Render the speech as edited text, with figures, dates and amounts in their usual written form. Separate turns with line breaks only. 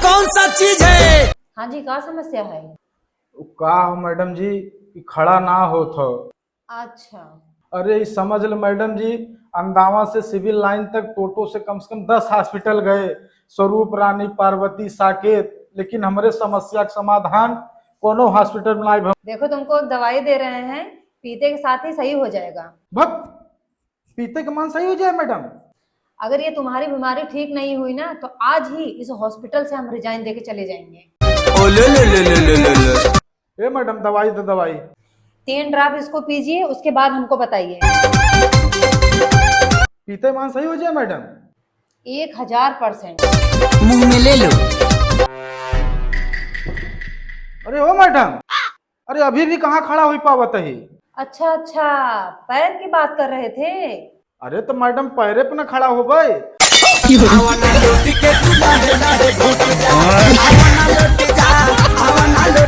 कौन सा चीज है?
हाँ जी, का समस्या है?
का हो मैडम जी कि खड़ा ना हो थो।
अच्छा।
अरे ई समझ लो मैडम जी, अंदावा से सिविल लाइन तक टोटो से कम 10 हॉस्पिटल गए, स्वरूप रानी, पार्वती, साकेत, लेकिन हमारे समस्या का समाधान कोनो हॉस्पिटल में नहीं
देखो, तुमको एक दवाई दे रहे हैं, पीते के साथ ही सही हो जाएगा।
भग पीते का मान सही हो जाए मैडम।
अगर ये तुम्हारी बीमारी ठीक नहीं हुई ना, तो आज ही इस हॉस्पिटल से हम रिजाइन देके चले जाएंगे।
ओ ले।
ए मैडम दवाई तो दवाई
3 ड्रॉप इसको पीजिए, उसके बाद हमको बताइए।
पीते मान सही हो जाए मैडम।
1000%।
मुंह में ले लो।
अरे हो मैडम, अरे अभी भी कहाँ खड़ा हुई पावत ही।
अच्छा अच्छा, पैर की बात कर रहे थे।
अरे तो मैडम पैरे पे ना खड़ा हो गए।